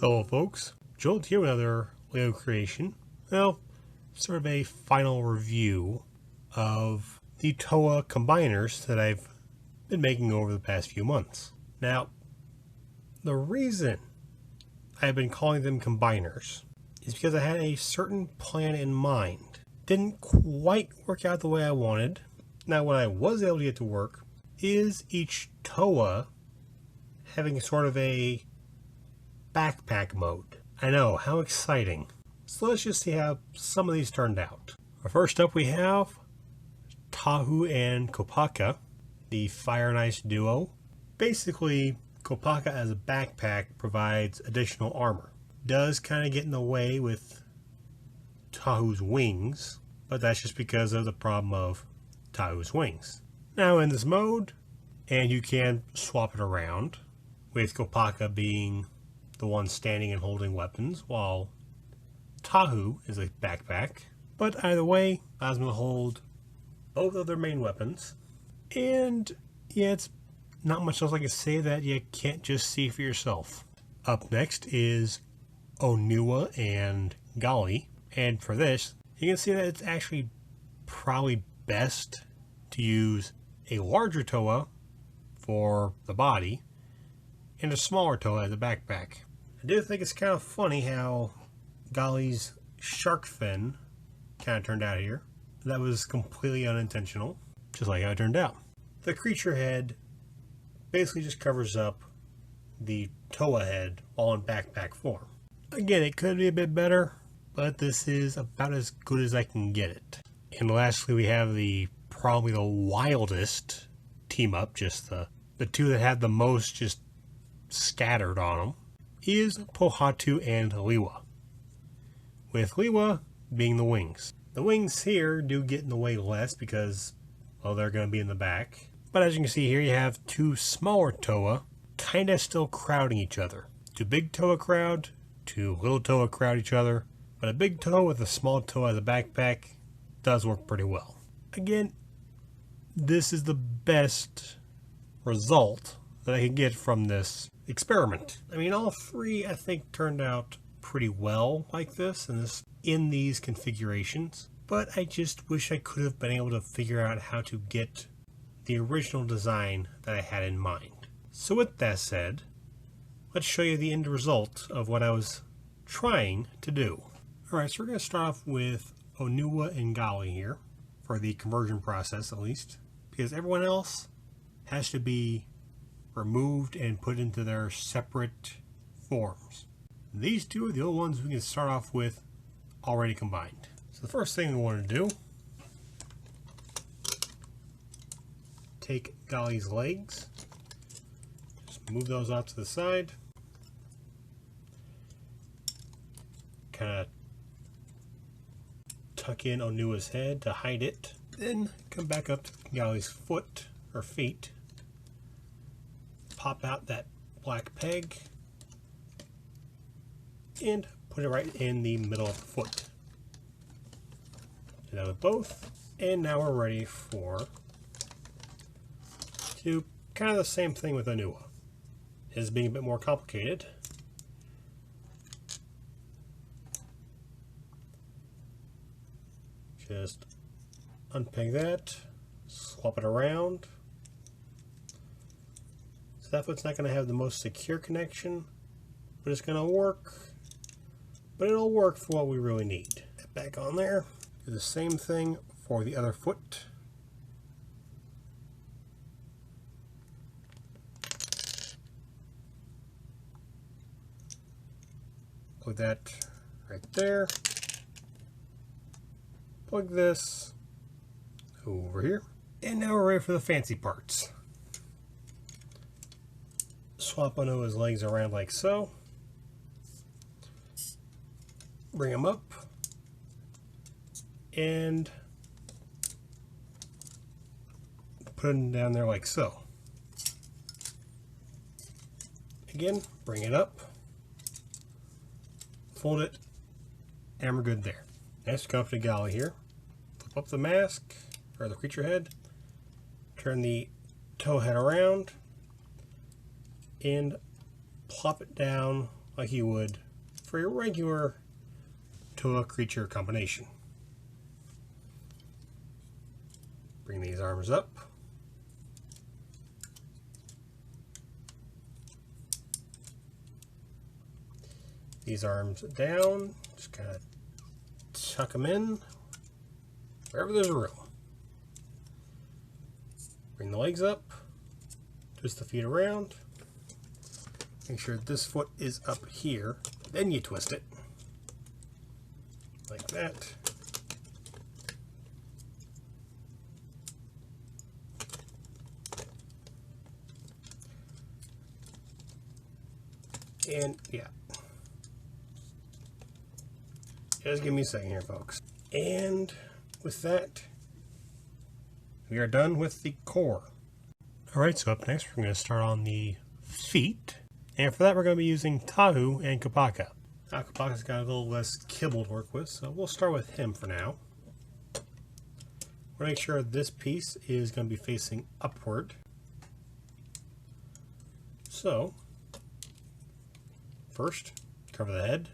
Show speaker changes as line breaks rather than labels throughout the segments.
Hello folks, Jolts here with another Lego creation. Well, sort of a final review of the TOA combiners that I've been making over the past few months. Now, the reason I've been calling them combiners is because I had a certain plan in mind. Didn't quite work out the way I wanted. Now, what I was able to get to work is each TOA having sort of a backpack mode. I know, how exciting. So let's just see how some of these turned out. First up we have Tahu and Kopaka, the Fire and Ice duo. Basically, Kopaka as a backpack provides additional armor. Does kind of get in the way with Tahu's wings, but that's just because of the problem of Tahu's wings. Now in this mode, and you can swap it around, with Kopaka being the one standing and holding weapons, while Tahu is a backpack. But either way, I was going to hold both of their main weapons. And yeah, it's not much else I can say that you can't just see for yourself. Up next is Onua and Galli. And for this, you can see that it's actually probably best to use a larger TOA for the body and a smaller TOA as a backpack. I do think it's kind of funny how Galli's shark fin kind of turned out here. That was completely unintentional, just like how it turned out. The creature head basically just covers up the TOA head all in backpack form. Again, it could be a bit better, but this is about as good as I can get it. And lastly, we have probably the wildest team up, just the two that had the most just scattered on them, is Pohatu and Oliwa, with Oliwa being the wings. The wings here do get in the way less because, well, they're going to be in the back. But as you can see here, you have two smaller TOA kind of still crowding each other. Two big TOA crowd, two little TOA crowd each other. But a big TOA with a small TOA as a backpack does work pretty well. Again, this is the best result that I can get from this experiment. I mean, all three I think turned out pretty well like this in these configurations, but I just wish I could have been able to figure out how to get the original design that I had in mind. So with that said, let's show you the end result of what I was trying to do. Alright, so we're going to start off with Onua and Galli here, for the conversion process at least, because everyone else has to be removed and put into their separate forms. These two are the only ones we can start off with already combined. So the first thing we want to do, take Galli's legs, just move those off to the side, kind of tuck in Onua's head to hide it, then come back up to Galli's foot or feet, pop out that black peg and put it right in the middle of the foot. Do that with both, and now we're ready to do kind of the same thing with Onua. It is being a bit more complicated. Just unpeg that, swap it around. So that foot's not going to have the most secure connection, but it's going to work. But it'll work for what we really need. Get back on there. Do the same thing for the other foot. Plug that right there. Plug this over here. And now we're ready for the fancy parts. Swap Onua's legs around like so. Bring them up. And put them down there like so. Again, bring it up. Fold it. And we're good there. Next, come up to Galli here. Flip up the mask, or the creature head. Turn the toe head around. And plop it down like you would for your regular Toa creature combination. Bring these arms up. These arms down, just kind of tuck them in wherever there's room. Bring the legs up, twist the feet around, make sure this foot is up here, then you twist it, like that. And yeah. Just give me a second here, folks. And with that, we are done with the core. Alright, so up next we're going to start on the feet. And for that we're going to be using Tahu and Kopaka. Now Kopaka's got a little less kibble to work with, so we'll start with him for now. We'll make sure this piece is going to be facing upward. So, first, cover the head.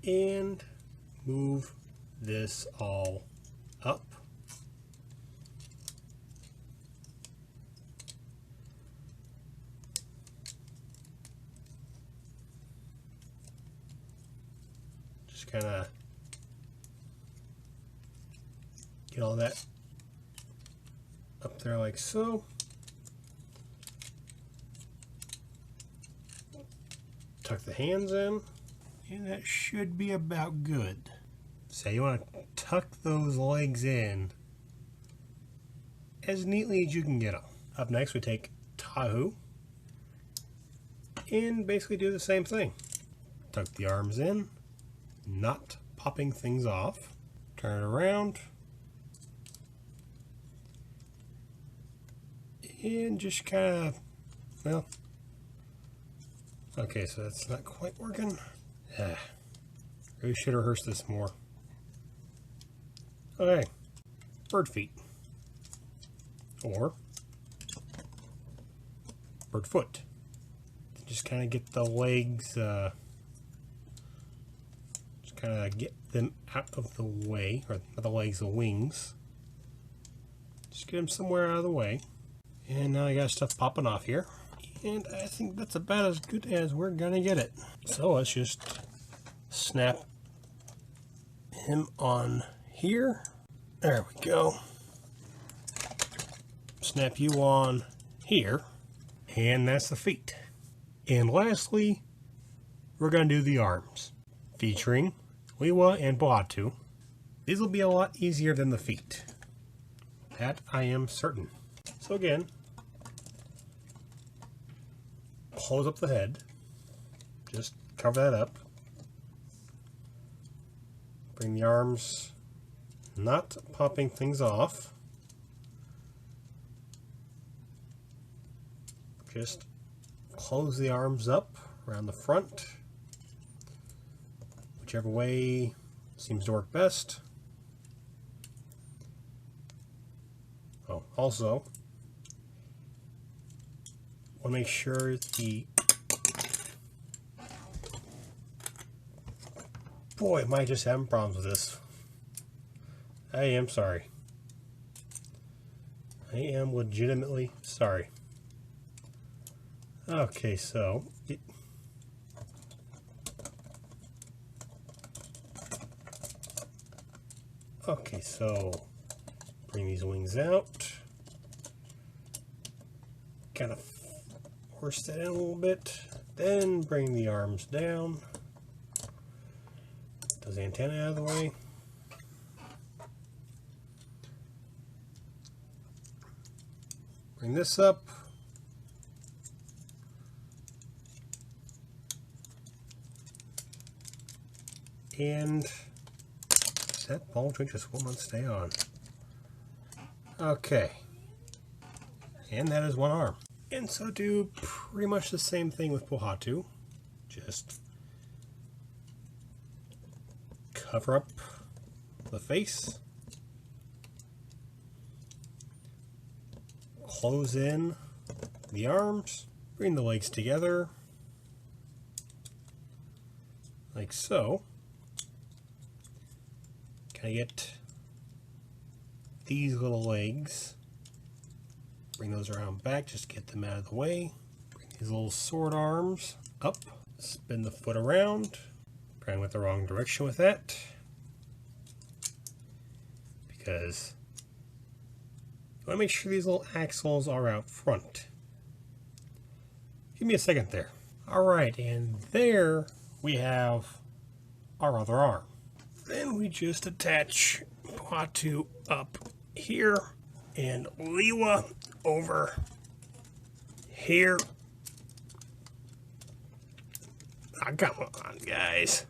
And move this all up. Just kind of get all that up there like so. Tuck the hands in. And that should be about good. So you want to tuck those legs in as neatly as you can get them. Up next we take Tahu and basically do the same thing. Tuck the arms in, not popping things off. Turn it around. And just kind of, well, okay, so that's not quite working. Really should rehearse this more. Okay, bird feet. Or bird foot. Just kind of get the legs, just kind of get them out of the way, or not the legs, the wings. Just get them somewhere out of the way. And now I got stuff popping off here. And I think that's about as good as we're gonna get it. So let's just snap him on here. There we go. Snap you on here. And that's the feet. And lastly, we're gonna do the arms. Featuring Oliwa and Pohatu. These will be a lot easier than the feet. That I am certain. So again, close up the head, just cover that up, bring the arms, not popping things off, just close the arms up around the front, whichever way seems to work best. Oh, also, want to make sure the, boy, am I just having problems with this. I am sorry. I am legitimately sorry. Okay, so bring these wings out. Kind of force that in a little bit, then bring the arms down. Those antennae out of the way. Bring this up. And that ball joint just will not stay on. Okay. And that is one arm. And so do pretty much the same thing with Pohatu. Just cover up the face. close in the arms, bring the legs together, like so. Can I get these little legs? Bring those around back, just get them out of the way. Bring these little sword arms up, spin the foot around. Probably went the wrong direction with that, because I want to make sure these little axles are out front. Give me a second there. Alright, and there we have our other arm. Then we just attach Pohatu up here and Oliwa over here. Oh, come on, guys.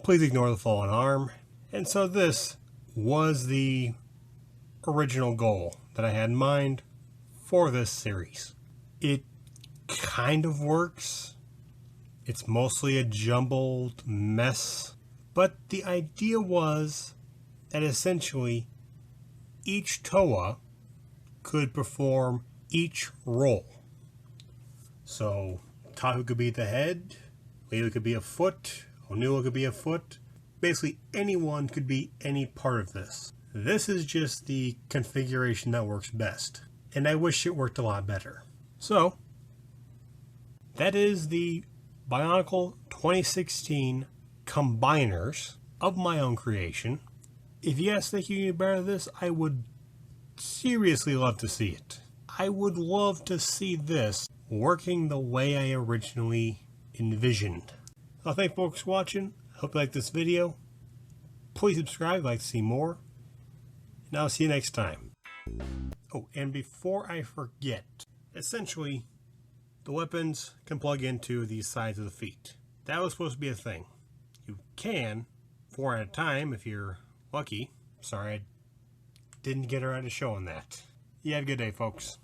Please ignore the fallen arm. And so this was the original goal that I had in mind for this series. It kind of works. It's mostly a jumbled mess, but the idea was that essentially each Toa could perform each role. So Tahu could be the head, Oliwa could be a foot, Onua could be a foot. Basically anyone could be any part of this. This is just the configuration that works best, and I wish it worked a lot better. So that is the Bionicle 2016 combiners of my own creation. If you guys think you can do better than this, I would seriously love to see it. I would love to see this working the way I originally envisioned. Well, thank you folks for watching. Hope you like this video. Please subscribe if you'd like to see more. And I'll see you next time. Oh, and before I forget, essentially, the weapons can plug into the sides of the feet. That was supposed to be a thing. You can, 4 at a time if you're lucky. Sorry, I didn't get around to showing that. You have a good day, folks.